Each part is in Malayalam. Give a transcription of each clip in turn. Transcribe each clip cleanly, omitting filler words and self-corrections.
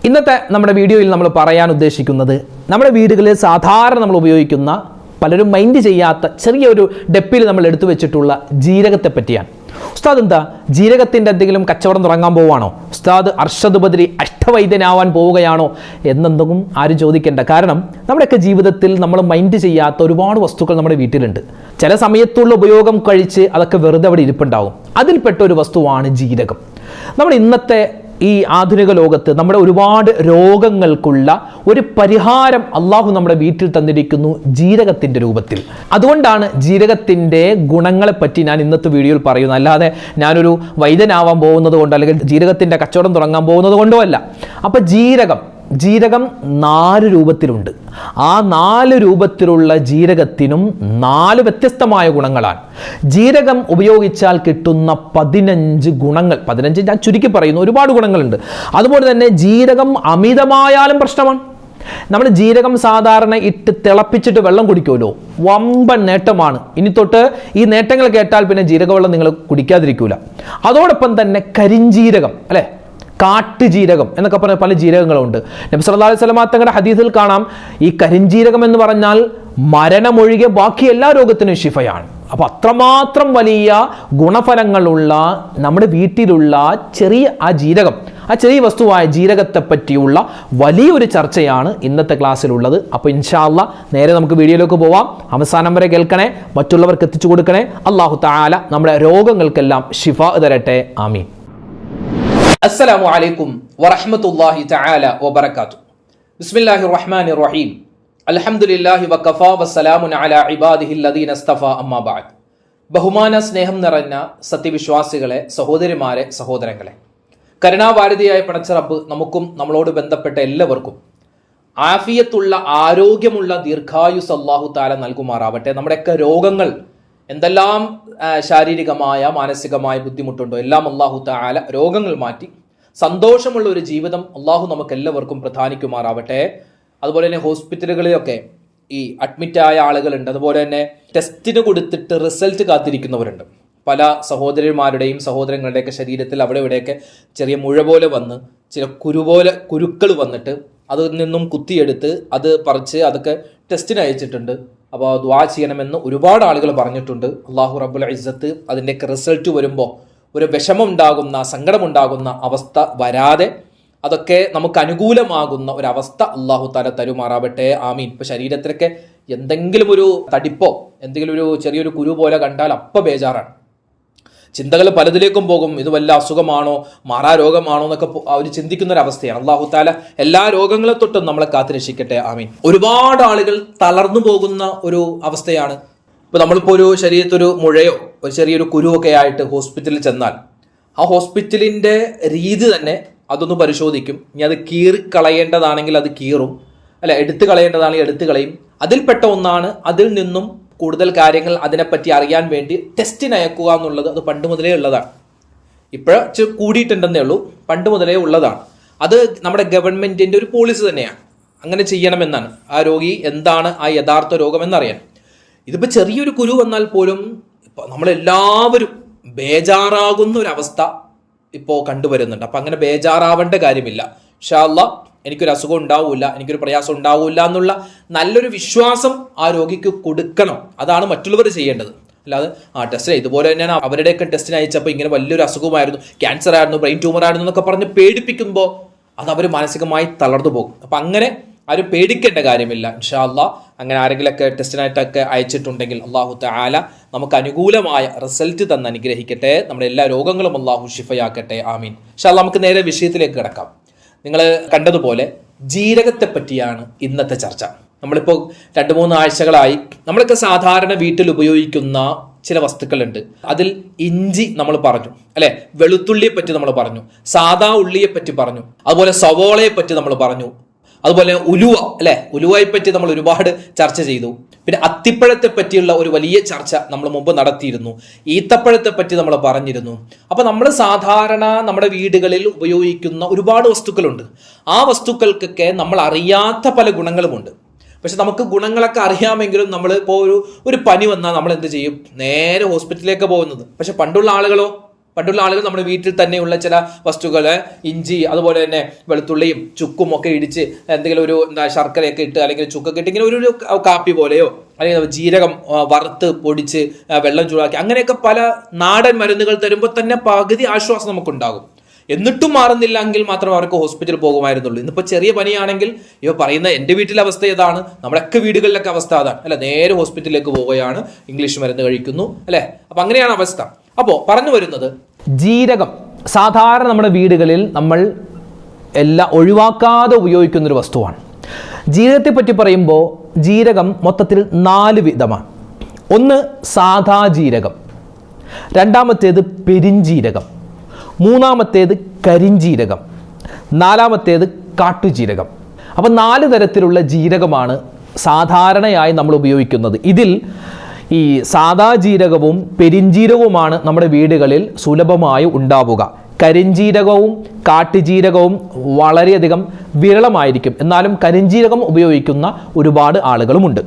ഇന്നത്തെ നമ്മുടെ വീഡിയോയിൽ നമ്മൾ പറയാൻ ഉദ്ദേശിക്കുന്നത് നമ്മുടെ വീടുകളിൽ സാധാരണ നമ്മൾ ഉപയോഗിക്കുന്ന പലരും മൈൻഡ് ചെയ്യാത്ത ചെറിയൊരു ഡെപ്പിൽ നമ്മൾ എടുത്തു വെച്ചിട്ടുള്ള ജീരകത്തെ പറ്റിയാണ്. ഉസ്താദ് എന്താ ജീരകത്തിൻ്റെ എന്തെങ്കിലും കച്ചവടം തുടങ്ങാൻ പോവുകയാണോ? ഉസ്താദ് അർഷദ് ബദരി അഷ്ടവൈദ്യനാവാൻ പോവുകയാണോ എന്നെന്തെങ്കിലും ആരും ചോദിക്കേണ്ട. കാരണം നമ്മുടെയൊക്കെ ജീവിതത്തിൽ നമ്മൾ മൈൻഡ് ചെയ്യാത്ത ഒരുപാട് വസ്തുക്കൾ നമ്മുടെ വീട്ടിലുണ്ട്. ചില സമയത്തുള്ള ഉപയോഗം കഴിച്ച് അതൊക്കെ വെറുതെ അവിടെ ഇരിപ്പുണ്ടാവും. അതിൽപ്പെട്ട ഒരു വസ്തുവാണ് ജീരകം. നമ്മൾ ഇന്നത്തെ ഈ ആധുനിക ലോകത്ത് നമ്മുടെ ഒരുപാട് രോഗങ്ങൾക്കുള്ള ഒരു പരിഹാരം അള്ളാഹു നമ്മുടെ വീട്ടിൽ തന്നിരിക്കുന്നു ജീരകത്തിൻ്റെ രൂപത്തിൽ. അതുകൊണ്ടാണ് ജീരകത്തിൻ്റെ ഗുണങ്ങളെപ്പറ്റി ഞാൻ ഇന്നത്തെ വീഡിയോയിൽ പറയുന്നത്. അല്ലാതെ ഞാനൊരു വൈദ്യനാവാൻ പോകുന്നത് കൊണ്ടോ അല്ലെങ്കിൽ ജീരകത്തിൻ്റെ കച്ചവടം തുടങ്ങാൻ പോകുന്നത് കൊണ്ടോ അല്ല. അപ്പം ജീരകം 4 രൂപത്തിലുണ്ട്. ആ 4 രൂപത്തിലുള്ള ജീരകത്തിനും 4 വ്യത്യസ്തമായ ഗുണങ്ങളാണ്. ജീരകം ഉപയോഗിച്ചാൽ കിട്ടുന്ന 15 ഗുണങ്ങൾ, 15 ഞാൻ ചുരുക്കി പറയുന്നു, ഒരുപാട് ഗുണങ്ങളുണ്ട്. അതുപോലെ തന്നെ ജീരകം അമിതമായാലും പ്രശ്നമാണ്. നമ്മൾ ജീരകം സാധാരണ ഇട്ട് തിളപ്പിച്ചിട്ട് വെള്ളം കുടിക്കുമല്ലോ, വമ്പൻ നേട്ടമാണ്. ഇനി തൊട്ട് ഈ നേട്ടങ്ങൾ കേട്ടാൽ പിന്നെ ജീരകവെള്ളം നിങ്ങൾ കുടിക്കാതിരിക്കൂല. അതോടൊപ്പം തന്നെ കരിഞ്ജീരകം, അല്ലേ, കാട്ടുജീരകം എന്നൊക്കെ പറഞ്ഞ പല ജീരകങ്ങളുണ്ട്. നബി സല്ലല്ലാഹു അലൈഹി വസല്ലം തങ്ങളുടെ ഹദീസിൽ കാണാം, ഈ കരിഞ്ജീരകം എന്ന് പറഞ്ഞാൽ മരണമൊഴികെ ബാക്കി എല്ലാ രോഗത്തിനും ശിഫയാണ്. അപ്പോൾ അത്രമാത്രം വലിയ ഗുണഫലങ്ങളുള്ള നമ്മുടെ വീട്ടിലുള്ള ആ ചെറിയ വസ്തുവായ ജീരകത്തെ പറ്റിയുള്ള വലിയൊരു ചർച്ചയാണ് ഇന്നത്തെ ക്ലാസ്സിലുള്ളത്. അപ്പോൾ ഇൻഷാ അല്ലാഹ് നേരെ നമുക്ക് വീഡിയോയിലേക്ക് പോവാം. അവസാനം വരെ കേൾക്കണേ, മറ്റുള്ളവർക്ക് എത്തിച്ചു കൊടുക്കണേ. അല്ലാഹു തആല നമ്മുടെ രോഗങ്ങൾക്കെല്ലാം ശിഫ തരട്ടെ. ആമീൻ. അസ്സലാമു അലൈക്കും വറഹ്മത്തുള്ളാഹി തആല വബറകാതുഹു. ബിസ്മില്ലാഹിർ റഹ്മാനിർ റഹീം. അൽഹംദുലില്ലാഹി വഖഫാ വസ്സലാമുൻ അലാ ഇബാദിഹിൽ ലദീന ഇസ്തഫാ അമ്മാ ബഅദ്. ബഹുമാന സ്നേഹം നിറഞ്ഞ സത്യവിശ്വാസികളെ, സഹോദരിമാരെ, സഹോദരങ്ങളെ, കരുണാവാരിധിയായ പടച്ച റബ്ബ് നമുക്കും നമ്മളോട് ബന്ധപ്പെട്ട എല്ലാവർക്കും ആഫിയത്തുള്ള ആരോഗ്യമുള്ള ദീർഘായുസ് അല്ലാഹു തആല നൽകുമാറാവട്ടെ. നമ്മുടെയൊക്കെ രോഗങ്ങൾ എന്തെല്ലാം ശാരീരികമായ മാനസികമായ ബുദ്ധിമുട്ടുണ്ടോ എല്ലാം അല്ലാഹു തആല രോഗങ്ങൾ മാറ്റി സന്തോഷമുള്ള ഒരു ജീവിതം അല്ലാഹു നമുക്ക് എല്ലാവർക്കും പ്രദാനിക്കുമാറാവട്ടെ. അതുപോലെ തന്നെ ഹോസ്പിറ്റലുകളിലൊക്കെ ഈ അഡ്മിറ്റായ ആളുകളുണ്ട്. അതുപോലെ തന്നെ ടെസ്റ്റിന് കൊടുത്തിട്ട് റിസൾട്ട് കാത്തിരിക്കുന്നവരുണ്ട്. പല സഹോദരന്മാരുടെയും സഹോദരങ്ങളുടെയൊക്കെ ശരീരത്തിൽ അവിടെ ഇവിടെയൊക്കെ ചെറിയ മുഴ പോലെ വന്ന് ചില കുരുക്കൾ വന്നിട്ട് അതിൽ നിന്നും കുത്തിയെടുത്ത് അത് പറിച്ച് അതൊക്കെ ടെസ്റ്റിന് അയച്ചിട്ടുണ്ട്. അപ്പോൾ ദുആ ചെയ്യണമെന്ന് ഒരുപാട് ആളുകൾ പറഞ്ഞിട്ടുണ്ട്. അല്ലാഹു റബ്ബുൽ ഇസ്സത്ത് അതിൻ്റെയൊക്കെ റിസൾട്ട് വരുമ്പോൾ ഒരു വിഷമം ഉണ്ടാകുന്ന, സങ്കടമുണ്ടാകുന്ന അവസ്ഥ വരാതെ അതൊക്കെ നമുക്ക് അനുകൂലമാകുന്ന ഒരവസ്ഥ അല്ലാഹു തആല തരുമാറാവട്ടെ. ആമീൻ. ഇപ്പോൾ ശരീരത്തിലൊക്കെ എന്തെങ്കിലും ഒരു തടിപ്പോ എന്തെങ്കിലും ഒരു ചെറിയൊരു കുരു പോലെ കണ്ടാൽ അപ്പം ബേജാറാണ്. ചിന്തകൾ പലതിലേക്കും പോകും. ഇത് വല്ല അസുഖമാണോ, മാറാരോഗമാണോ എന്നൊക്കെ അവർ ചിന്തിക്കുന്ന ഒരു അവസ്ഥയാണ്. അല്ലാഹു തആല എല്ലാ രോഗങ്ങളെ തൊട്ടും നമ്മളെ കാത്തുരക്ഷിക്കട്ടെ. ആമീൻ. ഒരുപാട് ആളുകൾ തളർന്നു പോകുന്ന ഒരു അവസ്ഥയാണ്. ഇപ്പോൾ നമ്മളിപ്പോൾ ഒരു ശരീരത്തൊരു മുഴയോ ഒരു ചെറിയൊരു കുരുവൊക്കെ ആയിട്ട് ഹോസ്പിറ്റലിൽ ചെന്നാൽ ആ ഹോസ്പിറ്റലിൻ്റെ രീതി തന്നെ അതൊന്ന് പരിശോധിക്കും. ഇനി അത് കീറിക്കളയേണ്ടതാണെങ്കിൽ അത് കീറും, അല്ല എടുത്തു കളയേണ്ടതാണെങ്കിൽ എടുത്തു കളയും. അതിൽപ്പെട്ട ഒന്നാണ് അതിൽ നിന്നും കൂടുതൽ കാര്യങ്ങൾ അതിനെപ്പറ്റി അറിയാൻ വേണ്ടി ടെസ്റ്റിന് അയക്കുക എന്നുള്ളത്. അത് പണ്ട് മുതലേ ഉള്ളതാണ്. ഇപ്പോഴ് കൂടിയിട്ടുണ്ടെന്നേ ഉള്ളൂ, പണ്ട് മുതലേ ഉള്ളതാണ്. അത് നമ്മുടെ ഗവൺമെന്റിന്റെ ഒരു പോളിസി തന്നെയാണ്. അങ്ങനെ ചെയ്യണമെന്നാണ്. ആ രോഗി എന്താണ് ആ യഥാർത്ഥ രോഗമെന്നറിയാൻ. ഇതിപ്പോൾ ചെറിയൊരു കുരു വന്നാൽ പോലും നമ്മളെല്ലാവരും ബേജാറാകുന്ന ഒരവസ്ഥ ഇപ്പോൾ കണ്ടുവരുന്നുണ്ട്. അപ്പം അങ്ങനെ ബേജാറാവേണ്ട കാര്യമില്ല. ഇൻഷാ അല്ലാഹ് എനിക്കൊരു അസുഖം ഉണ്ടാവില്ല, എനിക്കൊരു പ്രയാസം ഉണ്ടാവില്ല എന്നുള്ള നല്ലൊരു വിശ്വാസം ആ രോഗിക്ക് കൊടുക്കണം. അതാണ് മറ്റുള്ളവർ ചെയ്യേണ്ടത്. അല്ലാതെ ടെസ്റ്റിന് ഇതുപോലെ തന്നെയാണ് അവരുടെയൊക്കെ ടെസ്റ്റിന് അയച്ചപ്പോൾ ഇങ്ങനെ വലിയൊരു അസുഖമായിരുന്നു, ക്യാൻസർ ആയിരുന്നു, ബ്രെയിൻ ട്യൂമർ ആയിരുന്നു എന്നൊക്കെ പറഞ്ഞ് പേടിപ്പിക്കുമ്പോൾ അത് അവർ മാനസികമായി തളർന്നു പോകും. അപ്പം അങ്ങനെ ആരും പേടിക്കേണ്ട കാര്യമില്ല. ഇൻഷാ അല്ലാഹ് അങ്ങനെ ആരെങ്കിലൊക്കെ ടെസ്റ്റിനായിട്ടൊക്കെ അയച്ചിട്ടുണ്ടെങ്കിൽ അല്ലാഹു തആല നമുക്ക് അനുകൂലമായ റിസൾട്ട് തന്ന് അനുഗ്രഹിക്കട്ടെ. നമ്മുടെ എല്ലാ രോഗങ്ങളും അല്ലാഹു ശിഫയാക്കട്ടെ. ആമീൻ. ഇൻഷാ അല്ലാഹ് നമുക്ക് നേരെ വിഷയത്തിലേക്ക് കിടക്കാം. നിങ്ങൾ കണ്ടതുപോലെ ജീരകത്തെ പറ്റിയാണ് ഇന്നത്തെ ചർച്ച. നമ്മളിപ്പോൾ 2-3 ആഴ്ചകളായി നമ്മളൊക്കെ സാധാരണ വീട്ടിൽ ഉപയോഗിക്കുന്ന ചില വസ്തുക്കളുണ്ട്. അതിൽ ഇഞ്ചി നമ്മൾ പറഞ്ഞു, അല്ലെ, വെളുത്തുള്ളിയെ പറ്റി നമ്മൾ പറഞ്ഞു, സാദാ ഉള്ളിയെ പറ്റി പറഞ്ഞു, അതുപോലെ സവോളയെ പറ്റി നമ്മൾ പറഞ്ഞു, അതുപോലെ ഉലുവ, അല്ലെ, ഉലുവയെ പറ്റി നമ്മൾ ഒരുപാട് ചർച്ച ചെയ്തു. പിന്നെ അത്തിപ്പഴത്തെ പറ്റിയുള്ള ഒരു വലിയ ചർച്ച നമ്മൾ മുമ്പ് നടത്തിയിരുന്നു. ഈത്തപ്പഴത്തെ പറ്റി നമ്മൾ പറഞ്ഞിരുന്നു. അപ്പൊ നമ്മൾ സാധാരണ നമ്മുടെ വീടുകളിൽ ഉപയോഗിക്കുന്ന ഒരുപാട് വസ്തുക്കളുണ്ട്. ആ വസ്തുക്കൾക്കൊക്കെ നമ്മൾ അറിയാത്ത പല ഗുണങ്ങളുമുണ്ട്. പക്ഷെ നമുക്ക് ഗുണങ്ങളൊക്കെ അറിയാമെങ്കിലും നമ്മൾ ഇപ്പോൾ ഒരു പനി വന്നാൽ നമ്മൾ എന്ത് ചെയ്യും? നേരെ ഹോസ്പിറ്റലിലേക്ക് പോകുന്നത്. പക്ഷെ പണ്ടുള്ള ആളുകളോ പണ്ടുള്ള ആളുകൾ നമ്മുടെ വീട്ടിൽ തന്നെയുള്ള ചില വസ്തുക്കൾ, ഇഞ്ചി, അതുപോലെ തന്നെ വെളുത്തുള്ളിയും ചുക്കും ഒക്കെ ഇടിച്ച് എന്തെങ്കിലും ഒരു ശർക്കരയൊക്കെ ഇട്ട് അല്ലെങ്കിൽ ചുക്കൊക്കെ ഇട്ട് ഇങ്ങനെ ഒരു കാപ്പി പോലെയോ അല്ലെങ്കിൽ ജീരകം വറുത്ത് പൊടിച്ച് വെള്ളം ചൂടാക്കി അങ്ങനെയൊക്കെ പല നാടൻ മരുന്നുകൾ തരുമ്പോൾ തന്നെ പകുതി ആശ്വാസം നമുക്കുണ്ടാകും. എന്നിട്ടും മാറുന്നില്ലെങ്കിൽ മാത്രമേ അവർക്ക് ഹോസ്പിറ്റലിൽ പോകുമായിരുന്നുള്ളൂ. ഇന്നിപ്പോൾ ചെറിയ പനിയാണെങ്കിൽ ഇവ പറയുന്ന എൻ്റെ വീട്ടിലെ അവസ്ഥ ഏതാണ്, നമ്മുടെയൊക്കെ വീടുകളിലൊക്കെ അവസ്ഥ അതാണ് അല്ലെ, നേരെ ഹോസ്പിറ്റലിലേക്ക് പോവുകയാണ്, ഇംഗ്ലീഷ് മരുന്ന് കഴിക്കുന്നു അല്ലെ. അപ്പൊ അങ്ങനെയാണ് അവസ്ഥ. അപ്പോൾ പറഞ്ഞു വരുന്നത്, ജീരകം സാധാരണ നമ്മുടെ വീടുകളിൽ നമ്മൾ എല്ലാം ഒഴിവാക്കാതെ ഉപയോഗിക്കുന്നൊരു വസ്തുവാണ്. ജീരകത്തെ പറ്റി പറയുമ്പോൾ ജീരകം മൊത്തത്തിൽ 4 വിധമാണ്. ഒന്ന് സാധാ ജീരകം, രണ്ടാമത്തേത് പെരിഞ്ജീരകം, മൂന്നാമത്തേത് കരിഞ്ജീരകം, നാലാമത്തേത് കാട്ടുജീരകം. അപ്പം 4 തരത്തിലുള്ള ജീരകമാണ് സാധാരണയായി നമ്മൾ ഉപയോഗിക്കുന്നത്. ഇതിൽ ഈ സാധാ ജീരകവും പെരിഞ്ജീരകവുമാണ് നമ്മുടെ വീടുകളിൽ സുലഭമായി ഉണ്ടാവുക. കരിഞ്ജീരകവും കാട്ടുജീരകവും വളരെയധികം വിരളമായിരിക്കും. എന്നാലും കരിഞ്ജീരകം ഉപയോഗിക്കുന്ന ഒരുപാട് ആളുകളുമുണ്ട്.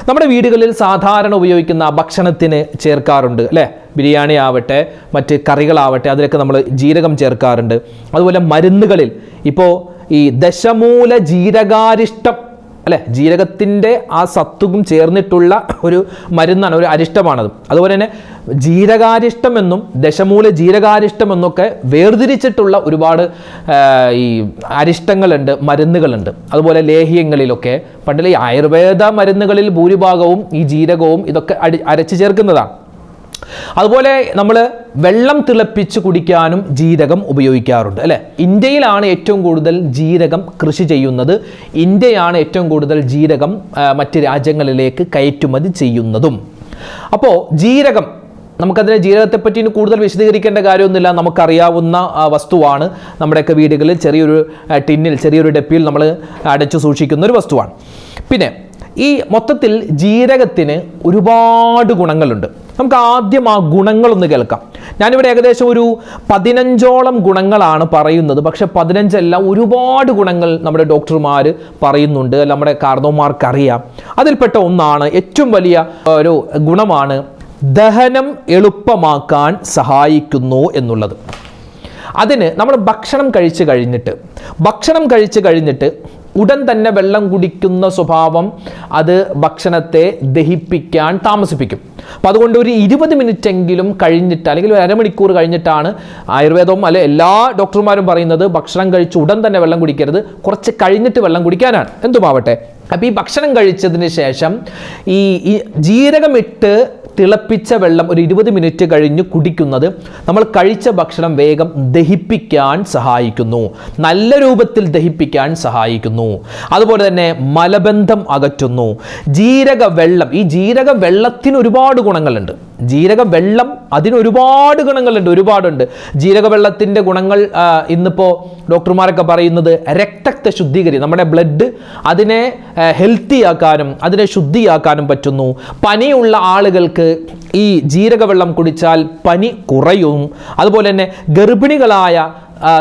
നമ്മുടെ വീടുകളിൽ സാധാരണ ഉപയോഗിക്കുന്ന ഭക്ഷണത്തിന് ചേർക്കാറുണ്ട് അല്ലേ. ബിരിയാണി ആവട്ടെ, മറ്റ് കറികളാവട്ടെ, അതിലൊക്കെ നമ്മൾ ജീരകം ചേർക്കാറുണ്ട്. അതുപോലെ മരുന്നുകളിൽ ഇപ്പോൾ ഈ ദശമൂല ജീരകാരിഷ്ടം അല്ലെ, ജീരകത്തിൻ്റെ ആ സത്തും ചേർന്നിട്ടുള്ള ഒരു മരുന്നാണ്, ഒരു അരിഷ്ടമാണത്. അതുപോലെ തന്നെ ജീരകാരിഷ്ടം എന്നും ദശമൂല ജീരകാരിഷ്ടം എന്നൊക്കെ വേർതിരിച്ചിട്ടുള്ള ഒരുപാട് ഈ അരിഷ്ടങ്ങളുണ്ട്, മരുന്നുകളുണ്ട്. അതുപോലെ ലേഹ്യങ്ങളിലൊക്കെ പണ്ടിലെ ഈ ആയുർവേദ മരുന്നുകളിൽ ഭൂരിഭാഗവും ഈ ജീരകവും ഇതൊക്കെ അരച്ച് ചേർക്കുന്നതാണ്. അതുപോലെ നമ്മൾ വെള്ളം തിളപ്പിച്ച് കുടിക്കാനും ജീരകം ഉപയോഗിക്കാറുണ്ട് അല്ലേ. ഇന്ത്യയിലാണ് ഏറ്റവും കൂടുതൽ ജീരകം കൃഷി ചെയ്യുന്നത്. ഇന്ത്യയാണ് ഏറ്റവും കൂടുതൽ ജീരകം മറ്റ് രാജ്യങ്ങളിലേക്ക് കയറ്റുമതി ചെയ്യുന്നതും. അപ്പോൾ ജീരകം, നമുക്കതിനെ ജീരകത്തെ പറ്റി ഇനി കൂടുതൽ വിശദീകരിക്കേണ്ട കാര്യമൊന്നുമില്ല, നമുക്കറിയാവുന്ന വസ്തുവാണ്. നമ്മുടെയൊക്കെ വീടുകളിൽ ചെറിയൊരു ടിന്നിൽ, ചെറിയൊരു ഡപ്പിയിൽ നമ്മൾ അടച്ചു സൂക്ഷിക്കുന്ന ഒരു വസ്തുവാണ്. പിന്നെ ഈ മൊത്തത്തിൽ ജീരകത്തിന് ഒരുപാട് ഗുണങ്ങളുണ്ട്. നമുക്ക് ആദ്യം ആ ഗുണങ്ങളൊന്ന് കേൾക്കാം. ഞാനിവിടെ ഏകദേശം ഒരു 15ഓളം ഗുണങ്ങളാണ് പറയുന്നത്. പക്ഷെ 15 ഒരുപാട് ഗുണങ്ങൾ നമ്മുടെ ഡോക്ടർമാർ പറയുന്നുണ്ട്, നമ്മുടെ കാർന്നോമാർക്കറിയാം. അതിൽപ്പെട്ട ഒന്നാണ്, ഏറ്റവും വലിയ ഒരു ഗുണമാണ് ദഹനം എളുപ്പമാക്കാൻ സഹായിക്കുന്നു എന്നുള്ളത്. അതിന് നമ്മൾ ഭക്ഷണം കഴിച്ച് കഴിഞ്ഞിട്ട് ഉടൻ തന്നെ വെള്ളം കുടിക്കുന്ന സ്വഭാവം അത് ഭക്ഷണത്തെ ദഹിപ്പിക്കാൻ താമസിപ്പിക്കും. അപ്പോൾ അതുകൊണ്ട് ഒരു 20 മിനിറ്റെങ്കിലും കഴിഞ്ഞിട്ട് അല്ലെങ്കിൽ ഒരു അരമണിക്കൂർ കഴിഞ്ഞിട്ടാണ് ആയുർവേദവും അല്ലെ എല്ലാ ഡോക്ടർമാരും പറയുന്നത് ഭക്ഷണം കഴിച്ച് ഉടൻ തന്നെ വെള്ളം കുടിക്കരുത്, കുറച്ച് കഴിഞ്ഞിട്ട് വെള്ളം കുടിക്കാനാണ്. എന്തുമാവട്ടെ, അപ്പോൾ ഈ ഭക്ഷണം കഴിച്ചതിന് ശേഷം ഈ ജീരകമിട്ട് തിളപ്പിച്ച വെള്ളം ഒരു 20 മിനിറ്റ് കഴിഞ്ഞ് കുടിക്കുന്നത് നമ്മൾ കഴിച്ച ഭക്ഷണം വേഗം ദഹിപ്പിക്കാൻ സഹായിക്കുന്നു, നല്ല രൂപത്തിൽ ദഹിപ്പിക്കാൻ സഹായിക്കുന്നു. അതുപോലെ തന്നെ മലബന്ധം അകറ്റുന്നു. ജീരകവെള്ളം, ഈ ജീരകവെള്ളത്തിന് ഒരുപാട് ഗുണങ്ങളുണ്ട്. ജീരകവെള്ളം അതിന് ഒരുപാട് ഗുണങ്ങളുണ്ട്, ഒരുപാടുണ്ട്. ജീരകവെള്ളത്തിൻ്റെ ഗുണങ്ങൾ ഇന്നിപ്പോൾ ഡോക്ടർമാരൊക്കെ പറയുന്നത് രക്തത്തെ ശുദ്ധീകരിക്കും, നമ്മുടെ ബ്ലഡ് അതിനെ ഹെൽത്തി ആക്കാനും അതിനെ ശുദ്ധിയാക്കാനും പറ്റുന്നു. പനിയുള്ള ആളുകൾക്ക് ഈ ജീരകവെള്ളം കുടിച്ചാൽ പനി കുറയും. അതുപോലെ തന്നെ ഗർഭിണികളായ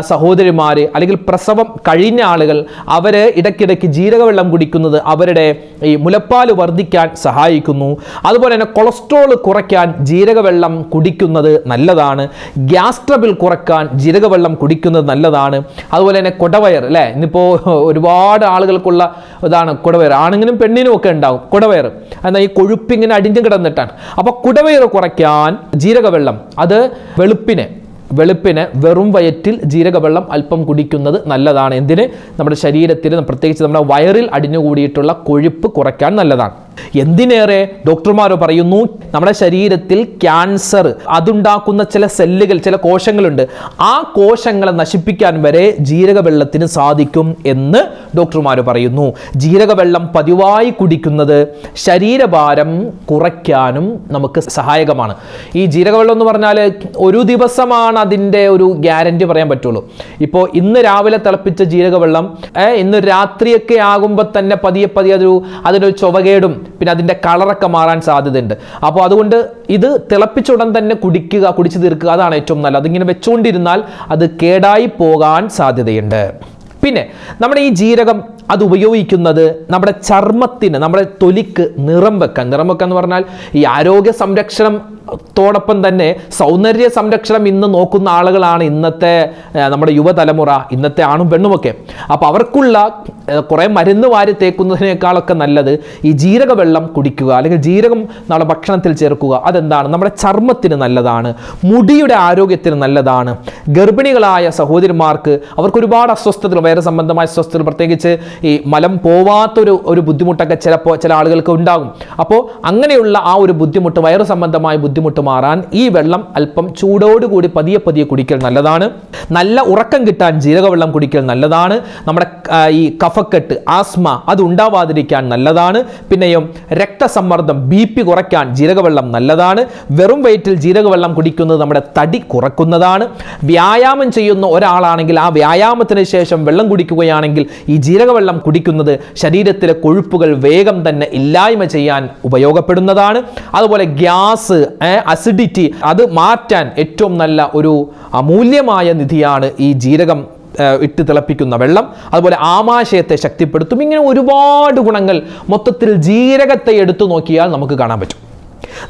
സഹോദരിമാർ അല്ലെങ്കിൽ പ്രസവം കഴിഞ്ഞ ആളുകൾ അവർ ഇടയ്ക്കിടയ്ക്ക് ജീരകവെള്ളം കുടിക്കുന്നത് അവരുടെ ഈ മുലപ്പാൽ വർദ്ധിക്കാൻ സഹായിക്കുന്നു. അതുപോലെ തന്നെ കൊളസ്ട്രോൾ കുറയ്ക്കാൻ ജീരകവെള്ളം കുടിക്കുന്നത് നല്ലതാണ്. ഗ്യാസ് ട്രബിൾ കുറയ്ക്കാൻ ജീരകവെള്ളം കുടിക്കുന്നത് നല്ലതാണ്. അതുപോലെ തന്നെ കുടവയർ അല്ലേ, ഇന്നിപ്പോൾ ഒരുപാട് ആളുകൾക്കുള്ള ഇതാണ് കുടവയർ, ആണിനും പെണ്ണിനും ഒക്കെ ഉണ്ടാവും കുടവയർ. എന്നാൽ ഈ കൊഴുപ്പിങ്ങനെ അടിഞ്ഞു കിടന്നിട്ടാണ്. അപ്പോൾ കുടവയർ കുറയ്ക്കാൻ ജീരകവെള്ളം, അത് വെളുപ്പിന് വെറും വയറ്റിൽ ജീരകവെള്ളം അല്പം കുടിക്കുന്നത് നല്ലതാണ്. എന്തിന്? നമ്മുടെ ശരീരത്തിൽ പ്രത്യേകിച്ച് നമ്മുടെ വയറിൽ അടിഞ്ഞുകൂടിയിട്ടുള്ള കൊഴുപ്പ് കുറയ്ക്കാൻ നല്ലതാണ്. എന്തിനേറെ ഡോക്ടർമാർ പറയുന്നു, നമ്മുടെ ശരീരത്തിൽ ക്യാൻസർ അതുണ്ടാക്കുന്ന ചില സെല്ലുകൾ, ചില കോശങ്ങളുണ്ട്, ആ കോശങ്ങളെ നശിപ്പിക്കാൻ വരെ ജീരകവെള്ളത്തിന് സാധിക്കും എന്ന് ഡോക്ടർമാർ പറയുന്നു. ജീരകവെള്ളം പതിവായി കുടിക്കുന്നത് ശരീരഭാരം കുറയ്ക്കാനും നമുക്ക് സഹായകമാണ്. ഈ ജീരകവെള്ളം എന്ന് പറഞ്ഞാൽ ഒരു ദിവസമാണ് അതിൻ്റെ ഒരു ഗ്യാരണ്ടി പറയാൻ പറ്റുള്ളൂ. ഇപ്പോൾ ഇന്ന് രാവിലെ തിളപ്പിച്ച ജീരകവെള്ളം ഇന്ന് രാത്രിയൊക്കെ ആകുമ്പോൾ തന്നെ പതിയെ അതിനൊരു ചുവകേടും പിന്നെ അതിൻ്റെ കളറൊക്കെ മാറാൻ സാധ്യതയുണ്ട്. അപ്പോൾ അതുകൊണ്ട് ഇത് തിളപ്പിച്ച ഉടൻ തന്നെ കുടിച്ചു തീർക്കുക, അതാണ് ഏറ്റവും നല്ലത്. അതിങ്ങനെ വെച്ചുകൊണ്ടിരുന്നാൽ അത് കേടായി പോകാൻ സാധ്യതയുണ്ട്. പിന്നെ നമ്മുടെ ഈ ജീരകം അത് ഉപയോഗിക്കുന്നത് നമ്മുടെ ചർമ്മത്തിന്, നമ്മുടെ തൊലിക്ക് നിറം വെക്കാൻ എന്ന് പറഞ്ഞാൽ ഈ ആരോഗ്യ സംരക്ഷണത്തോടൊപ്പം തന്നെ സൗന്ദര്യ സംരക്ഷണം ഇന്ന് നോക്കുന്ന ആളുകളാണ് ഇന്നത്തെ നമ്മുടെ യുവതലമുറ, ഇന്നത്തെ ആണും പെണ്ണുമൊക്കെ. അപ്പോൾ അവർക്കുള്ള കുറേ മരുന്ന് വാരി തേക്കുന്നതിനേക്കാളൊക്കെ നല്ലത് ഈ ജീരക വെള്ളം കുടിക്കുക, അല്ലെങ്കിൽ ജീരകം നമ്മുടെ ഭക്ഷണത്തിൽ ചേർക്കുക. അതെന്താണ്? നമ്മുടെ ചർമ്മത്തിന് നല്ലതാണ്, മുടിയുടെ ആരോഗ്യത്തിന് നല്ലതാണ്. ഗർഭിണികളായ സഹോദരിമാർക്ക് അവർക്ക് ഒരുപാട് അസ്വസ്ഥതകൾ, വയറ് സംബന്ധമായ അസ്വസ്ഥതകൾ, പ്രത്യേകിച്ച് ഈ മലം പോവാത്തൊരു ബുദ്ധിമുട്ടൊക്കെ ചിലപ്പോൾ ചില ആളുകൾക്ക് ഉണ്ടാകും. അപ്പോൾ അങ്ങനെയുള്ള ആ ഒരു ബുദ്ധിമുട്ട്, വയറ് സംബന്ധമായ ബുദ്ധിമുട്ട് മാറാൻ ഈ വെള്ളം അല്പം ചൂടോടുകൂടി പതിയെ പതിയെ കുടിക്കൽ നല്ലതാണ്. നല്ല ഉറക്കം കിട്ടാൻ ജീരകവെള്ളം കുടിക്കൽ നല്ലതാണ്. നമ്മുടെ ഈ കഫക്കെട്ട്, ആസ്മ അത് ഉണ്ടാവാതിരിക്കാൻ നല്ലതാണ്. പിന്നെയും രക്തസമ്മർദ്ദം, BP കുറയ്ക്കാൻ ജീരകവെള്ളം നല്ലതാണ്. വെറും വയറ്റിൽ ജീരകവെള്ളം കുടിക്കുന്നത് നമ്മുടെ തടി കുറക്കുന്നതാണ്. വ്യായാമം ചെയ്യുന്ന ഒരാളാണെങ്കിൽ ആ വ്യായാമത്തിന് ശേഷം വെള്ളം കുടിക്കുകയാണെങ്കിൽ ഈ ജീരകവെള്ളം കുടിക്കുന്നത് ശരീരത്തിലെ കൊഴുപ്പുകൾ വേഗം തന്നെ ഇല്ലായ്മ ചെയ്യാൻ ഉപയോഗപ്പെടുന്നതാണ്. അതുപോലെ ഗ്യാസ്, അസിഡിറ്റി അത് മാറ്റാൻ ഏറ്റവും നല്ല ഒരു അമൂല്യമായ നിധിയാണ് ഈ ജീരകം ഇട്ട് തിളപ്പിക്കുന്ന വെള്ളം. അതുപോലെ ആമാശയത്തെ ശക്തിപ്പെടുത്തും. ഇങ്ങനെ ഒരുപാട് ഗുണങ്ങൾ മൊത്തത്തിൽ ജീരകത്തെ എടുത്തു നോക്കിയാൽ നമുക്ക് കാണാൻ പറ്റും.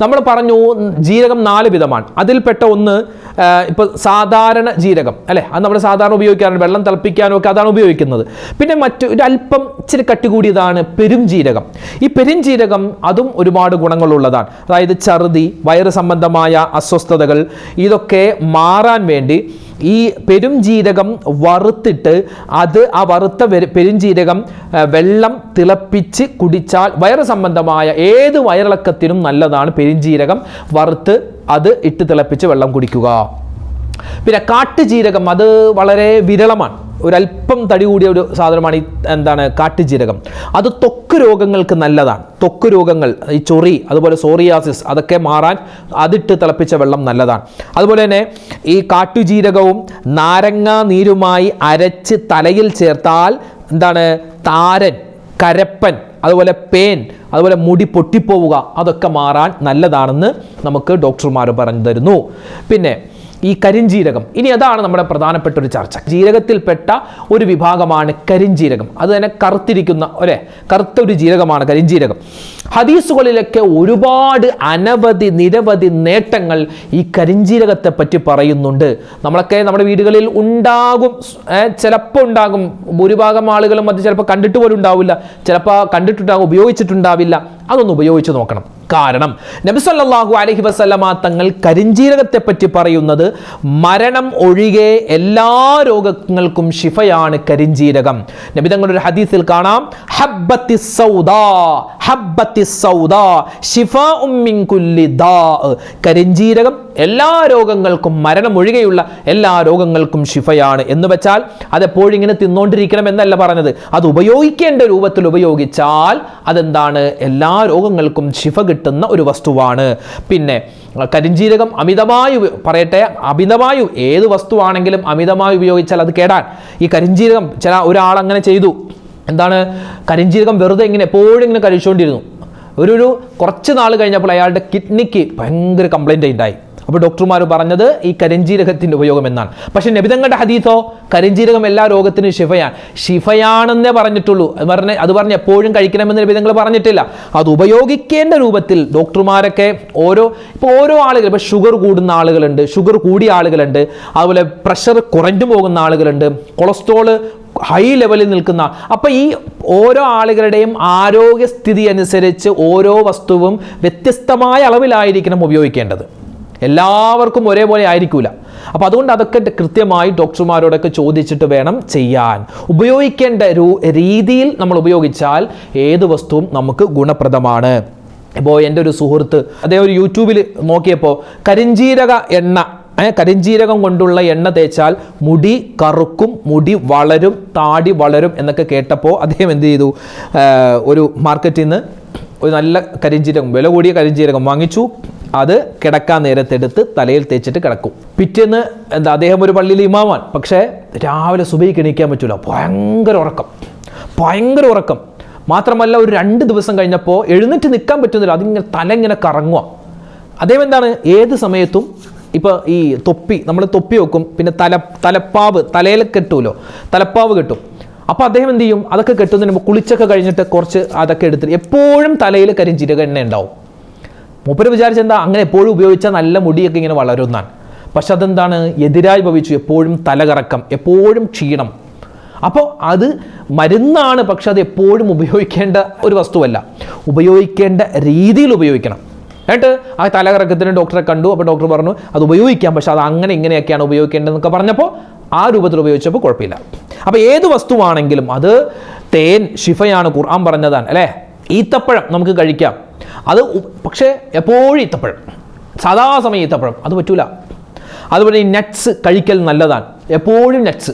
നമ്മൾ പറഞ്ഞു ജീരകം 4 വിധമാണ്. അതിൽപ്പെട്ട ഒന്ന് ഇപ്പോൾ സാധാരണ ജീരകം അല്ലേ, അത് നമ്മൾ സാധാരണ ഉപയോഗിക്കാറുണ്ട്, വെള്ളം തിളപ്പിക്കാനും ഒക്കെ അതാണ് ഉപയോഗിക്കുന്നത്. പിന്നെ ഒരു അല്പം ഇച്ചിരി കട്ടി കൂടിയതാണ് പെരുംജീരകം. ഈ പെരുംജീരകം അതും ഒരുപാട് ഗുണങ്ങളുള്ളതാണ്. അതായത് ഛർദി, വയറ് സംബന്ധമായ അസ്വസ്ഥതകൾ ഇതൊക്കെ മാറാൻ വേണ്ടി ഈ പെരുംജീരകം വറുത്തിട്ട് ആ വറുത്ത പെരുംജീരകം വെള്ളം തിളപ്പിച്ച് കുടിച്ചാൽ വയറ് സംബന്ധമായ ഏത് വയറിളക്കത്തിനും നല്ലതാണ് പെരുംജീരകം വറുത്ത് അത് ഇട്ട് തിളപ്പിച്ച് വെള്ളം കുടിക്കുക. പിന്നെ കാട്ടുജീരകം അത് വളരെ വിരളമാണ്, ഒരല്പം തടി കൂടിയ ഒരു സാധനമാണ് ഈ കാട്ടുജീരകം. അത് ത്വക്ക് രോഗങ്ങൾക്ക് നല്ലതാണ്. ത്വക്ക് രോഗങ്ങൾ, ഈ ചൊറി, അതുപോലെ സോറിയാസിസ് അതൊക്കെ മാറാൻ അതിട്ട് തിളപ്പിച്ച വെള്ളം നല്ലതാണ്. അതുപോലെ തന്നെ ഈ കാട്ടുജീരകവും നാരങ്ങാ നീരുമായി അരച്ച് തലയിൽ ചേർത്താൽ താരൻ, കരപ്പൻ, അതുപോലെ പേൻ, അതുപോലെ മുടി പൊട്ടിപ്പോവുക അതൊക്കെ മാറാൻ നല്ലതാണെന്ന് നമുക്ക് ഡോക്ടർമാർ പറഞ്ഞു തരുന്നു. പിന്നെ ഈ കരിഞ്ജീരകം, ഇനി അതാണ് നമ്മുടെ പ്രധാനപ്പെട്ട ഒരു ചർച്ച. ജീരകത്തിൽപ്പെട്ട ഒരു വിഭാഗമാണ് കരിഞ്ജീരകം. അത് തന്നെ കറുത്തിരിക്കുന്ന കറുത്ത ഒരു ജീരകമാണ് കരിഞ്ജീരകം. ഹദീസുകളിലൊക്കെ ഒരുപാട് നിരവധി നേട്ടങ്ങൾ ഈ കരിഞ്ജീരകത്തെ പറ്റി പറയുന്നുണ്ട്. നമ്മളൊക്കെ നമ്മുടെ വീടുകളിൽ ഉണ്ടാകും, ചിലപ്പോൾ ഉണ്ടാകും, ഭൂരിഭാഗം ആളുകളും അത് ചിലപ്പോൾ കണ്ടിട്ട് പോലും ഉണ്ടാവില്ല, ചിലപ്പോൾ കണ്ടിട്ടുണ്ടാകും, ഉപയോഗിച്ചിട്ടുണ്ടാവില്ല. അതൊന്ന് ഉപയോഗിച്ച് നോക്കണം. കാരണം നബി സല്ലല്ലാഹു അലൈഹി വസല്ലമ തങ്ങൾ കരിഞ്ജീരകത്തെ പറ്റി പറയുന്നത് മരണം ഒഴികെ എല്ലാ രോഗങ്ങൾക്കും ശിഫയാണ് കരിഞ്ജീരകം. നബി തങ്ങളുടെ ഒരു ഹദീസിൽ കാണാം, ഹബ്ബത്തിസ് സൗദാ ശിഫാഉം മിൻ കുല്ലി ദാ. കരിഞ്ജീരകം എല്ലാ രോഗങ്ങൾക്കും, മരണം ഒഴികെയുള്ള എല്ലാ രോഗങ്ങൾക്കും ശിഫയാണ് എന്ന് വെച്ചാൽ അതെപ്പോഴും ഇങ്ങനെ തിന്നോണ്ടിരിക്കണം എന്നല്ല പറഞ്ഞത്. അത് ഉപയോഗിക്കേണ്ട രൂപത്തിൽ ഉപയോഗിച്ചാൽ എല്ലാ രോഗങ്ങൾക്കും ശിഫ കിട്ടുന്ന ഒരു വസ്തുവാണ്. പിന്നെ കരിഞ്ജീരകം അമിതമായി ഏത് വസ്തുവാണെങ്കിലും അമിതമായി ഉപയോഗിച്ചാൽ അത് കേടാൻ. ഈ കരിഞ്ജീരകം ഒരാൾ അങ്ങനെ ചെയ്തു. കരിഞ്ജീരകം വെറുതെ എപ്പോഴും ഇങ്ങനെ കഴിച്ചുകൊണ്ടിരുന്നു. ഒരു കുറച്ച് നാൾ കഴിഞ്ഞപ്പോൾ അയാളുടെ കിഡ്നിക്ക് ഭയങ്കര കംപ്ലൈൻറ്റ് ഉണ്ടായി. അപ്പോൾ ഡോക്ടർമാർ പറഞ്ഞത് ഈ കരിഞ്ജീരകത്തിൻ്റെ ഉപയോഗം എന്നാണ്. പക്ഷേ നബി തങ്ങളുടെ ഹദീസോ കരിഞ്ജീരകം എല്ലാ രോഗത്തിനും ശിഫയാണെന്നേ പറഞ്ഞിട്ടുള്ളൂ. അത് പറഞ്ഞ് എപ്പോഴും കഴിക്കണമെന്ന് നബി തങ്ങൾ പറഞ്ഞിട്ടില്ല. അത് ഉപയോഗിക്കേണ്ട രൂപത്തിൽ ഡോക്ടർമാരൊക്കെ ഓരോ ആളുകൾ, ഇപ്പോൾ ഷുഗർ കൂടുന്ന ആളുകളുണ്ട്, ഷുഗർ കൂടിയ ആളുകളുണ്ട്, അതുപോലെ പ്രഷർ കുറഞ്ഞു പോകുന്ന ആളുകളുണ്ട്, കൊളസ്ട്രോള് ഹൈ ലെവലിൽ നിൽക്കുന്ന. അപ്പം ഈ ഓരോ ആളുകളുടെയും ആരോഗ്യസ്ഥിതി അനുസരിച്ച് ഓരോ വസ്തുവും വ്യത്യസ്തമായ അളവിലായിരിക്കണം ഉപയോഗിക്കേണ്ടത്. എല്ലാവർക്കും ഒരേപോലെ ആയിരിക്കില്ല. അപ്പോൾ അതുകൊണ്ട് അതൊക്കെ കൃത്യമായി ഡോക്ടർമാരോടൊക്കെ ചോദിച്ചിട്ട് വേണം ചെയ്യാൻ. ഉപയോഗിക്കേണ്ട രീതിയിൽ നമ്മൾ ഉപയോഗിച്ചാൽ ഏത് വസ്തുവും നമുക്ക് ഗുണപ്രദമാണ്. ഇപ്പോൾ എൻ്റെ ഒരു സുഹൃത്ത് അദ്ദേഹം ഒരു യൂട്യൂബിൽ നോക്കിയപ്പോൾ കരിഞ്ജീരകം കൊണ്ടുള്ള എണ്ണ തേച്ചാൽ മുടി കറുക്കും, മുടി വളരും, താടി വളരും എന്നൊക്കെ കേട്ടപ്പോൾ അദ്ദേഹം എന്ത് ചെയ്തു, ഒരു മാർക്കറ്റിൽ നിന്ന് ഒരു നല്ല കരിഞ്ജീരകം, വില കൂടിയ കരിഞ്ജീരകം വാങ്ങിച്ചു. അത് കിടക്കാൻ നേരത്തെടുത്ത് തലയിൽ തേച്ചിട്ട് കിടക്കും. പിറ്റേന്ന് അദ്ദേഹം ഒരു പള്ളിയിൽ ഇമാമാണ്, പക്ഷേ രാവിലെ സുബഹിക്ക് എണീക്കാൻ പറ്റില്ല, ഭയങ്കര ഉറക്കം. മാത്രമല്ല ഒരു 2 ദിവസം കഴിഞ്ഞപ്പോൾ എഴുന്നേറ്റ് നിൽക്കാൻ പറ്റുന്നില്ല, അതിങ്ങനെ തല ഇങ്ങനെ കറങ്ങുക. അദ്ദേഹം ഏത് സമയത്തും ഇപ്പോൾ ഈ നമ്മൾ തൊപ്പി വെക്കും, പിന്നെ തലപ്പാവ് തലയിൽ കെട്ടുമല്ലോ, തലപ്പാവ് കെട്ടും. അപ്പോൾ അദ്ദേഹം എന്ത് ചെയ്യും, അതൊക്കെ കെട്ടുന്നതിന് മുമ്പ് കുളിച്ചൊക്കെ കഴിഞ്ഞിട്ട് കുറച്ച് അതൊക്കെ എടുത്തിട്ട് എപ്പോഴും തലയിൽ കരിഞ്ജീരക എണ്ണ ഉണ്ടാവും. മൂപ്പര് വിചാരിച്ചെന്താ, അങ്ങനെ എപ്പോഴും ഉപയോഗിച്ചാൽ നല്ല മുടിയൊക്കെ ഇങ്ങനെ വളരുന്നാണ്. പക്ഷെ അതെന്താണ്, എതിരായി ഭവിച്ചു. എപ്പോഴും തലകറക്കം, എപ്പോഴും ക്ഷീണം. അപ്പോൾ അത് മരുന്നാണ്, പക്ഷെ അത് എപ്പോഴും ഉപയോഗിക്കേണ്ട ഒരു വസ്തുവല്ല. ഉപയോഗിക്കേണ്ട രീതിയിൽ ഉപയോഗിക്കണം. എന്നിട്ട് ആ തലകറക്കത്തിന് ഡോക്ടറെ കണ്ടു. അപ്പോൾ ഡോക്ടർ പറഞ്ഞു അത് ഉപയോഗിക്കാം, പക്ഷെ അത് അങ്ങനെ ഇങ്ങനെയൊക്കെയാണ് ഉപയോഗിക്കേണ്ടതെന്നൊക്കെ പറഞ്ഞപ്പോൾ ആ രൂപത്തിൽ ഉപയോഗിച്ചപ്പോൾ കുഴപ്പമില്ല. അപ്പോൾ ഏത് വസ്തുവാണെങ്കിലും അത് തേൻ ശിഫയാണ്, ഖുർആൻ പറഞ്ഞതാണ് അല്ലേ. ഈത്തപ്പഴം നമുക്ക് കഴിക്കാം, അത് പക്ഷേ എപ്പോഴും ഈത്തപ്പഴം, സദാസമയം ഈത്തപ്പഴം അത് പറ്റൂല. അതുപോലെ ഈ നട്ട്സ് കഴിക്കൽ നല്ലതാണ്, എപ്പോഴും നട്ട്സ്.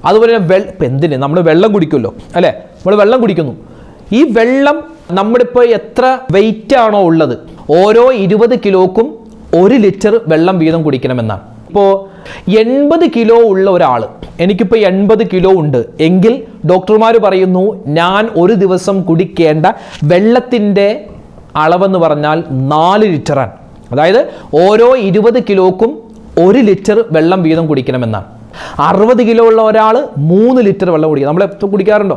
അതുപോലെ ഇപ്പം എന്തിന് നമ്മൾ വെള്ളം കുടിക്കുമല്ലോ അല്ലേ, നമ്മൾ വെള്ളം കുടിക്കുന്നു. ഈ വെള്ളം നമ്മളിപ്പോൾ എത്ര വെയിറ്റ് ആണോ ഉള്ളത്, ഓരോ 20 കിലോക്കും 1 ലിറ്റർ വെള്ളം വീതം കുടിക്കണമെന്നാണ്. ഇപ്പോൾ 80 കിലോ ഉള്ള ഒരാൾ, എനിക്കിപ്പോൾ 80 കിലോ ഉണ്ട് എങ്കിൽ ഡോക്ടർമാർ പറയുന്നു ഞാൻ ഒരു ദിവസം കുടിക്കേണ്ട വെള്ളത്തിൻ്റെ അളവെന്ന് പറഞ്ഞാൽ 4 ലിറ്ററാണ്. അതായത് ഓരോ 20 കിലോക്കും 1 ലിറ്റർ വെള്ളം വീതം കുടിക്കണമെന്നാണ്. 60 കിലോ ഉള്ള ഒരാൾ 3 ലിറ്റർ വെള്ളം കുടിക്കണം. നമ്മളെപ്പോൾ കുടിക്കാറുണ്ടോ?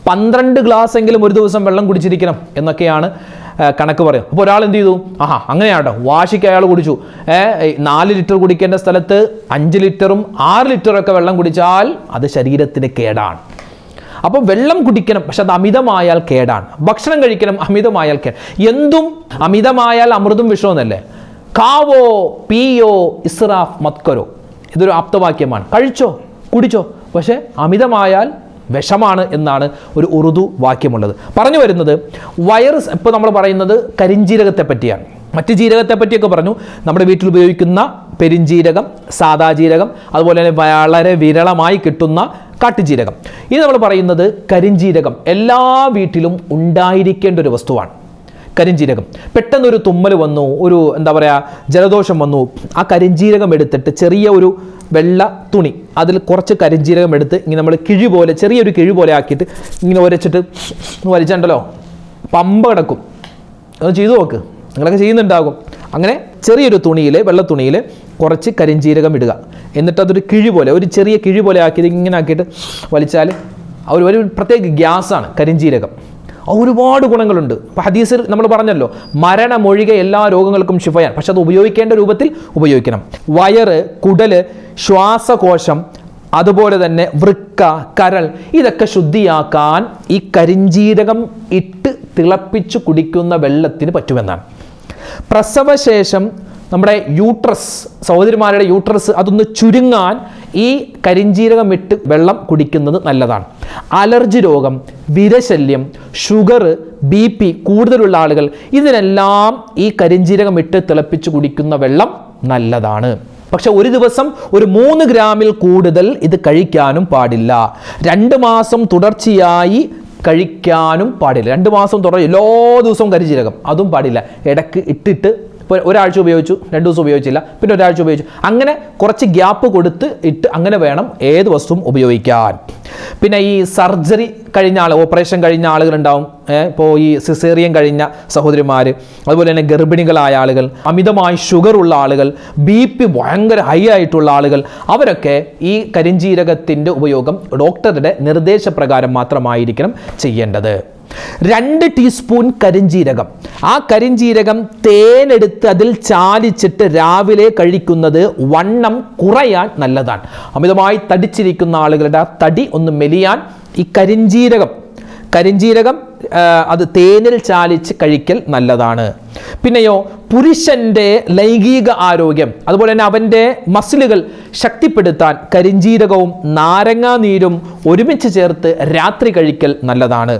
12 ഗ്ലാസ് എങ്കിലും ഒരു ദിവസം വെള്ളം കുടിച്ചിരിക്കണം എന്നൊക്കെയാണ് കണക്ക് പറയും. അപ്പോൾ ഒരാൾ എന്ത് ചെയ്തു, അങ്ങനെയാട്ടോ, വാശിക്ക് അയാൾ കുടിച്ചു. 4 ലിറ്റർ കുടിക്കേണ്ട സ്ഥലത്ത് 5 ലിറ്ററും 6 ലിറ്ററും ഒക്കെ വെള്ളം കുടിച്ചാൽ അത് ശരീരത്തിന് കേടാണ്. അപ്പോൾ വെള്ളം കുടിക്കണം, പക്ഷെ അത് അമിതമായാൽ കേടാണ്. ഭക്ഷണം കഴിക്കണം, അമിതമായാൽ എന്തും അമിതമായാൽ അമൃതും വിഷമെന്നല്ലേ. കാവോ പിയോ ഇസ്രാഫ് മത്കരോ, ഇതൊരു ആപ്തവാക്യമാണ്. കഴിച്ചോ കുടിച്ചോ, പക്ഷേ അമിതമായാൽ വിഷമാണ് എന്നാണ് ഒരു ഉറുദു വാക്യമുള്ളത്. പറഞ്ഞു വരുന്നത് വൈറസ്, ഇപ്പോൾ നമ്മൾ പറയുന്നത് കരിഞ്ജീരകത്തെ പറ്റിയാണ്. മറ്റ് ജീരകത്തെ പറ്റിയൊക്കെ പറഞ്ഞു. നമ്മുടെ വീട്ടിൽ ഉപയോഗിക്കുന്ന പെരിഞ്ജീരകം, സാദാ ജീരകം, അതുപോലെ തന്നെ വളരെ വിരളമായി കിട്ടുന്ന കാട്ടുജീരകം. ഇത് നമ്മൾ പറയുന്നത് കരിഞ്ജീരകം എല്ലാ വീട്ടിലും ഉണ്ടായിരിക്കേണ്ട ഒരു വസ്തുവാണ്. കരിഞ്ജീരകം പെട്ടെന്നൊരു തുമ്മൽ വന്നു, ഒരു എന്താ പറയുക ജലദോഷം വന്നു, ആ കരിഞ്ജീരകം എടുത്തിട്ട് ചെറിയ ഒരു വെള്ള തുണി, അതിൽ കുറച്ച് കരിഞ്ജീരകം എടുത്ത് ഇങ്ങനെ നമ്മൾ കിഴി പോലെ, ചെറിയൊരു കിഴി പോലെ ആക്കിയിട്ട് ഇങ്ങനെ ഉരച്ചിട്ട് വലിച്ചുണ്ടല്ലോ പമ്പ കിടക്കും. അത് ചെയ്തു നോക്ക്, നിങ്ങളൊക്കെ ചെയ്യുന്നുണ്ടാകും. അങ്ങനെ ചെറിയൊരു തുണിയിൽ, വെള്ള തുണിയിൽ കുറച്ച് കരിഞ്ജീരകം ഇടുക. എന്നിട്ട് അതൊരു കിഴി പോലെ, ഒരു ചെറിയ കിഴി പോലെ ആക്കിയിട്ട് ഇങ്ങനെ ആക്കിയിട്ട് വലിച്ചാൽ ഒരു പ്രത്യേക ഗ്യാസാണ് കരിഞ്ജീരകം. ഒരുപാട് ഗുണങ്ങളുണ്ട്. ഇപ്പോൾ ഹദീസിൽ നമ്മൾ പറഞ്ഞല്ലോ, മരണമൊഴികെ എല്ലാ രോഗങ്ങൾക്കും ശിഫയാണ്. പക്ഷെ അത് ഉപയോഗിക്കേണ്ട രൂപത്തിൽ ഉപയോഗിക്കണം. വയറ്, കുടല്, ശ്വാസകോശം, അതുപോലെ തന്നെ വൃക്ക, കരൾ, ഇതൊക്കെ ശുദ്ധിയാക്കാൻ ഈ കരിഞ്ജീരകം ഇട്ട് തിളപ്പിച്ച് കുടിക്കുന്ന വെള്ളത്തിന് പറ്റുമെന്നാണ്. പ്രസവശേഷം നമ്മുടെ യൂട്രസ്, സഹോദരിമാരുടെ യൂട്രസ് അതൊന്ന് ചുരുങ്ങാൻ ഈ കരിഞ്ജീരകം ഇട്ട് വെള്ളം കുടിക്കുന്നത് നല്ലതാണ്. അലർജി രോഗം, വിരശല്യം, ഷുഗർ, BP കൂടുതലുള്ള ആളുകൾ, ഇതിനെല്ലാം ഈ കരിഞ്ജീരകം ഇട്ട് തിളപ്പിച്ച് കുടിക്കുന്ന വെള്ളം നല്ലതാണ്. പക്ഷെ ഒരു ദിവസം ഒരു 3 ഗ്രാമിൽ കൂടുതൽ ഇത് കഴിക്കാനും പാടില്ല. 2 മാസം തുടർച്ചയായി കഴിക്കാനും പാടില്ല. 2 മാസം തുടർച്ച എല്ലാ ദിവസവും കരിഞ്ജീരകം അതും പാടില്ല. ഇടയ്ക്ക് ഇട്ടിട്ട് ഇപ്പോൾ ഒരാഴ്ച ഉപയോഗിച്ചു, 2 ദിവസം ഉപയോഗിച്ചില്ല, പിന്നെ ഒരാഴ്ച ഉപയോഗിച്ചു, അങ്ങനെ കുറച്ച് ഗ്യാപ്പ് കൊടുത്ത് ഇട്ട് അങ്ങനെ വേണം ഏത് വസ്തുവും ഉപയോഗിക്കാൻ. പിന്നെ ഈ സർജറി കഴിഞ്ഞ ആൾ, ഓപ്പറേഷൻ കഴിഞ്ഞ ആളുകളുണ്ടാവും. ഇപ്പോൾ ഈ സിസേറിയൻ കഴിഞ്ഞ സഹോദരിമാർ, അതുപോലെ തന്നെ ഗർഭിണികളായ ആളുകൾ, അമിതമായി ഷുഗർ ഉള്ള ആളുകൾ, BP ഭയങ്കര ഹൈ ആയിട്ടുള്ള ആളുകൾ, അവരൊക്കെ ഈ കരിഞ്ജീരകത്തിൻ്റെ ഉപയോഗം ഡോക്ടറുടെ നിർദ്ദേശപ്രകാരം മാത്രമായിരിക്കണം ചെയ്യേണ്ടത്. 2 ടീസ്പൂൺ കരിഞ്ജീരകം, ആ കരിഞ്ജീരകം തേനെടുത്ത് അതിൽ ചാലിച്ചിട്ട് രാവിലെ കഴിക്കുന്നത് വണ്ണം കുറയാൻ നല്ലതാണ്. അമിതമായി തടിച്ചിരിക്കുന്ന ആളുകളുടെ ആ തടി ഒന്ന് മെലിയാൻ ഈ കരിഞ്ജീരകം അത് തേനിൽ ചാലിച്ച് കഴിക്കൽ നല്ലതാണ്. പിന്നെയോ പുരുഷൻ്റെ ലൈംഗിക ആരോഗ്യം, അതുപോലെ തന്നെ അവൻ്റെ മസിലുകൾ ശക്തിപ്പെടുത്താൻ കരിഞ്ജീരകവും നാരങ്ങാനീരും ഒരുമിച്ച് ചേർത്ത് രാത്രി കഴിക്കൽ നല്ലതാണ്.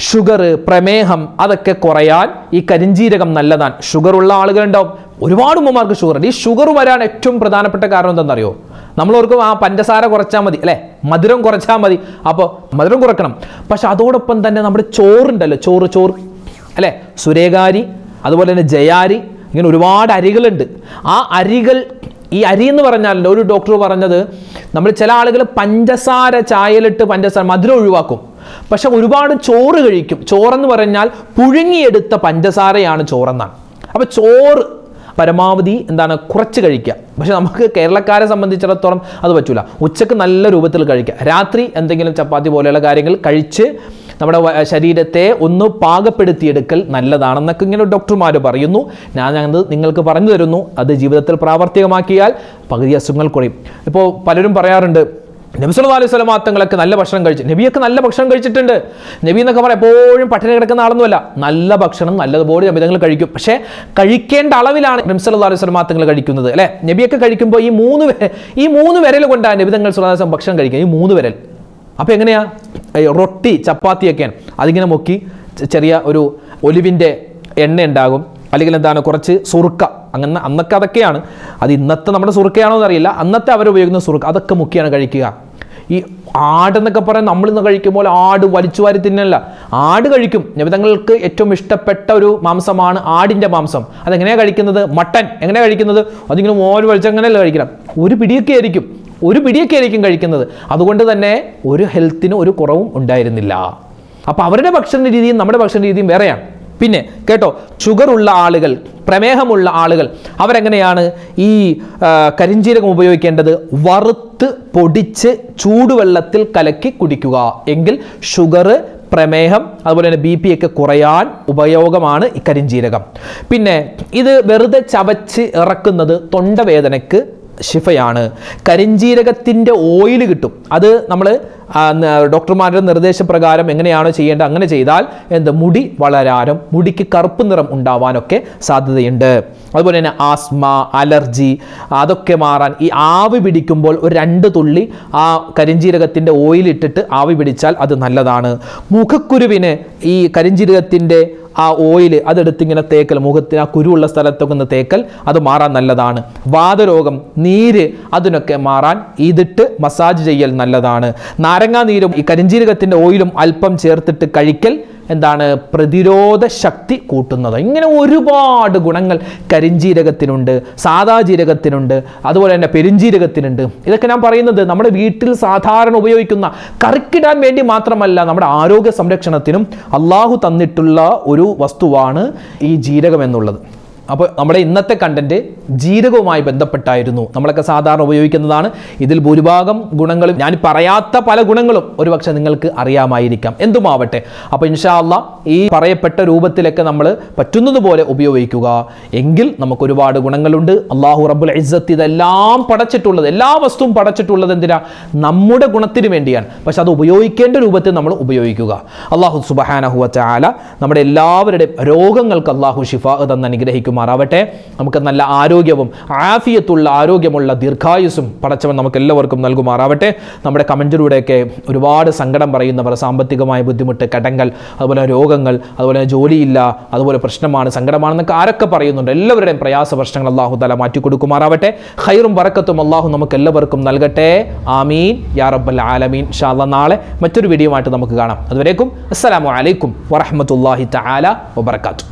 ഷുഗർ, പ്രമേഹം അതൊക്കെ കുറയാൻ ഈ കരിഞ്ജീരകം നല്ലതാണ്. ഷുഗർ ഉള്ള ആളുകളുണ്ടാവും, ഒരുപാട് ഉമ്മമാർക്ക് ഷുഗർ ഉണ്ട്. ഈ ഷുഗർ വരാൻ ഏറ്റവും പ്രധാനപ്പെട്ട കാരണം എന്താണെന്നറിയോ? നമ്മളോർക്കും പഞ്ചസാര കുറച്ചാൽ മതി അല്ലേ, മധുരം കുറച്ചാൽ മതി. അപ്പോൾ മധുരം കുറക്കണം, പക്ഷെ അതോടൊപ്പം തന്നെ നമ്മുടെ ചോറുണ്ടല്ലോ, ചോറ് അല്ലേ, സുരേകാരി, അതുപോലെ തന്നെ ജയാരി, ഇങ്ങനെ ഒരുപാട് അരികളുണ്ട്. ആ അരികൾ, ഈ അരി എന്ന് പറഞ്ഞാൽ ഒരു ഡോക്ടർ പറഞ്ഞത്, നമ്മൾ ചില ആളുകൾ പഞ്ചസാര ചായയിലിട്ട് പഞ്ചസാര മധുരം ഒഴിവാക്കും, പക്ഷെ ഒരുപാട് ചോറ് കഴിക്കും. ചോറെന്ന് പറഞ്ഞാൽ പുഴുങ്ങിയെടുത്ത പഞ്ചസാരയാണ് ചോറെന്നാണ്. അപ്പോൾ ചോറ് പരമാവധി കുറച്ച് കഴിക്കുക. പക്ഷെ നമുക്ക് കേരളക്കാരെ സംബന്ധിച്ചിടത്തോളം അത് പറ്റൂല. ഉച്ചക്ക് നല്ല രൂപത്തിൽ കഴിക്കുക, രാത്രി എന്തെങ്കിലും ചപ്പാത്തി പോലെയുള്ള കാര്യങ്ങൾ കഴിച്ച് നമ്മുടെ ശരീരത്തെ ഒന്ന് പാകപ്പെടുത്തിയെടുക്കൽ നല്ലതാണെന്നൊക്കെ ഇങ്ങനെ ഡോക്ടർമാർ പറയുന്നു. ഞാൻ നിങ്ങൾക്ക് പറഞ്ഞു തരുന്നു. അത് ജീവിതത്തിൽ പ്രാവർത്തികമാക്കിയാൽ പകുതി അസുഖങ്ങൾ കുറയും. ഇപ്പോൾ പലരും പറയാറുണ്ട്, നബി സല്ലല്ലാഹു അലൈഹി വസല്ലം തങ്ങളൊക്കെ നല്ല ഭക്ഷണം കഴിച്ചു. നബിയൊക്കെ നല്ല ഭക്ഷണം കഴിച്ചിട്ടുണ്ട്. നബി എന്നൊക്കെ പറയാം എപ്പോഴും പട്ടിണി കിടക്കുന്ന ആളൊന്നുമല്ല. നല്ല ഭക്ഷണം നല്ലതുപോലെ നബിതങ്ങൾ കഴിക്കും. പക്ഷേ കഴിക്കേണ്ട അളവിലാണ് നബി സല്ലല്ലാഹു അലൈഹി വസല്ലം തങ്ങൾ കഴിക്കുന്നത് അല്ലേ. നബിയൊക്കെ കഴിക്കുമ്പോൾ ഈ മൂന്ന് വിരൽ കൊണ്ടാണ് നബിതങ്ങൾ സല്ലല്ലാഹു അലൈഹി വസല്ലം ഭക്ഷണം കഴിക്കുക. ഈ 3 വിരൽ. അപ്പോൾ എങ്ങനെയാ റൊട്ടി ചപ്പാത്തിയൊക്കെയാണ് അതിങ്ങനെ മുക്കി ചെറിയ ഒരു ഒലിവിൻ്റെ എണ്ണ ഉണ്ടാകും, അല്ലെങ്കിൽ കുറച്ച് സുറുക്ക, അങ്ങനെ അന്നൊക്കെ അതൊക്കെയാണ്. അത് ഇന്നത്തെ നമ്മുടെ സുറുക്കയാണോ എന്നറിയില്ല, അന്നത്തെ അവർ ഉപയോഗിക്കുന്ന സുറുക്ക അതൊക്കെ മുക്കിയാണ് കഴിക്കുക. ഈ ആടെന്നൊക്കെ പറയാൻ നമ്മളിന്ന് കഴിക്കുമ്പോൾ ആട് വലിച്ചു വാരി തിന്നല്ല, ആട് കഴിക്കും. നബിതങ്ങൾക്ക് ഏറ്റവും ഇഷ്ടപ്പെട്ട ഒരു മാംസമാണ് ആടിൻ്റെ മാംസം. അതെങ്ങനെയാണ് കഴിക്കുന്നത്? മട്ടൻ എങ്ങനെയാണ് കഴിക്കുന്നത്? അതിങ്ങനെ മോര് വലിച്ച് അങ്ങനെയല്ല കഴിക്കണം, ഒരു പിടിയൊക്കെ ആയിരിക്കും കഴിക്കുന്നത്. അതുകൊണ്ട് തന്നെ ഒരു ഹെൽത്തിന് ഒരു കുറവും ഉണ്ടായിരുന്നില്ല. അപ്പോൾ അവരുടെ ഭക്ഷണ രീതിയും നമ്മുടെ ഭക്ഷണ രീതിയും വേറെയാണ്. പിന്നെ കേട്ടോ, ഷുഗറുള്ള ആളുകൾ, പ്രമേഹമുള്ള ആളുകൾ അവരെങ്ങനെയാണ് ഈ കരിഞ്ജീരകം ഉപയോഗിക്കേണ്ടത്? വറുത്ത് പൊടിച്ച് ചൂടുവെള്ളത്തിൽ കലക്കി കുടിക്കുക. എങ്കിൽ ഷുഗർ, പ്രമേഹം, അതുപോലെ തന്നെ BP ഒക്കെ കുറയാൻ ഉപയോഗമാണ് ഈ കരിഞ്ജീരകം. പിന്നെ ഇത് വെറുതെ ചവച്ച് ഇറക്കുന്നത് തൊണ്ടവേദനയ്ക്ക് ശിഫയാണ്. കരിഞ്ജീരകത്തിൻ്റെ ഓയിൽ കിട്ടും. അത് നമ്മൾ ഡോക്ടർമാരുടെ നിർദ്ദേശപ്രകാരം എങ്ങനെയാണോ ചെയ്യേണ്ടത് അങ്ങനെ ചെയ്താൽ മുടി വളരാനും മുടിക്ക് കറുപ്പ് നിറം ഉണ്ടാവാനൊക്കെ സാധ്യതയുണ്ട്. അതുപോലെ തന്നെ ആസ്മ, അലർജി അതൊക്കെ മാറാൻ ഈ ആവി പിടിക്കുമ്പോൾ ഒരു 2 തുള്ളി ആ കരിഞ്ജീരകത്തിൻ്റെ ഓയിലിട്ടിട്ട് ആവി പിടിച്ചാൽ അത് നല്ലതാണ്. മുഖക്കുരുവിന് ഈ കരിഞ്ജീരകത്തിൻ്റെ ആ ഓയിൽ അതെടുത്ത് ഇങ്ങനെ തേക്കൽ, മുഖത്തിന് ആ കുരുവുള്ള സ്ഥലത്തൊക്കെ ഒന്ന് തേക്കൽ, അത് മാറാൻ നല്ലതാണ്. വാതരോഗം, നീര് അതിനൊക്കെ മാറാൻ ഇതിട്ട് മസാജ് ചെയ്യൽ നല്ലതാണ്. നാരങ്ങാ നീരും ഈ കരിഞ്ജീരകത്തിൻ്റെ ഓയിലും അല്പം ചേർത്തിട്ട് കഴിക്കൽ പ്രതിരോധ ശക്തി കൂട്ടുന്നത്. ഇങ്ങനെ ഒരുപാട് ഗുണങ്ങൾ കരിഞ്ജീരകത്തിനുണ്ട്, സാദാ ജീരകത്തിനുണ്ട്, അതുപോലെ തന്നെ പെരുംജീരകത്തിനുണ്ട്. ഇതൊക്കെ ഞാൻ പറയുന്നത് നമ്മുടെ വീട്ടിൽ സാധാരണ ഉപയോഗിക്കുന്ന കറിക്കിടാൻ വേണ്ടി മാത്രമല്ല, നമ്മുടെ ആരോഗ്യ സംരക്ഷണത്തിനും അള്ളാഹു തന്നിട്ടുള്ള ഒരു വസ്തുവാണ് ഈ ജീരകം എന്നുള്ളത്. അപ്പോൾ നമ്മുടെ ഇന്നത്തെ കണ്ടന്റ് ജീരകവുമായി ബന്ധപ്പെട്ടായിരുന്നു. നമ്മളൊക്കെ സാധാരണ ഉപയോഗിക്കുന്നതാണ്. ഇതിൽ ഭൂരിഭാഗം ഗുണങ്ങളും ഞാൻ പറയാത്ത പല ഗുണങ്ങളും ഒരുപക്ഷെ നിങ്ങൾക്ക് അറിയാമായിരിക്കാം. എന്തുമാവട്ടെ, അപ്പോൾ ഇൻഷാ അല്ലാഹ് ഈ പറയപ്പെട്ട രൂപത്തിലൊക്കെ നമ്മൾ പറ്റുന്നത് പോലെ ഉപയോഗിക്കുക. എങ്കിൽ നമുക്ക് ഒരുപാട് ഗുണങ്ങളുണ്ട്. അല്ലാഹു റബ്ബുൽ ഇസ്സത്ത് ഇതെല്ലാം പടച്ചിട്ടുള്ളത്, എല്ലാ വസ്തുവും പടച്ചിട്ടുള്ളത് എന്തിനാ? നമ്മുടെ ഗുണത്തിന് വേണ്ടിയാണ്. പക്ഷെ അത് ഉപയോഗിക്കേണ്ട രൂപത്തിൽ നമ്മൾ ഉപയോഗിക്കുക. അല്ലാഹു സുബ്ഹാനഹു വ തആല നമ്മുടെ എല്ലാവരുടെയും രോഗങ്ങൾക്ക് അല്ലാഹു ശിഫാ തന്ന് അനുഗ്രഹിക്കും മാറാവട്ടെ. നമുക്ക് നല്ല ആരോഗ്യവും ആഫിയത്തുള്ള ആരോഗ്യമുള്ള ദീർഘായുസ്സും പടച്ചവൻ നമുക്ക് എല്ലാവർക്കും നൽകുമാറാവട്ടെ. നമ്മുടെ കമന്റിലൂടെയൊക്കെ ഒരുപാട് സങ്കടം പറയുന്നവർ, സാമ്പത്തികമായ ബുദ്ധിമുട്ട്, കടങ്ങൾ, അതുപോലെ രോഗങ്ങൾ, അതുപോലെ ജോലിയില്ല, അതുപോലെ പ്രശ്നമാണ്, സങ്കടമാണെന്നൊക്കെ ആരൊക്കെ പറയുന്നുണ്ട്. എല്ലാവരുടെയും പ്രയാസ പ്രശ്നങ്ങൾ അല്ലാഹു തആല മാറ്റി കൊടുക്കുമാറാവട്ടെ. ഖൈറും ബറക്കത്തും അല്ലാഹു നമുക്ക് എല്ലാവർക്കും നൽകട്ടെ. ആമീൻ യാ റബ്ബൽ ആലമീൻ. ഇൻഷാ അല്ലാഹ് നാളെ മറ്റൊരു വീഡിയോ ആയിട്ട് നമുക്ക് കാണാം. അതുവരേക്കും അസ്സലാമു അലൈക്കും വറഹ്മത്തുള്ളാഹി തആല വബറകാതുഹു.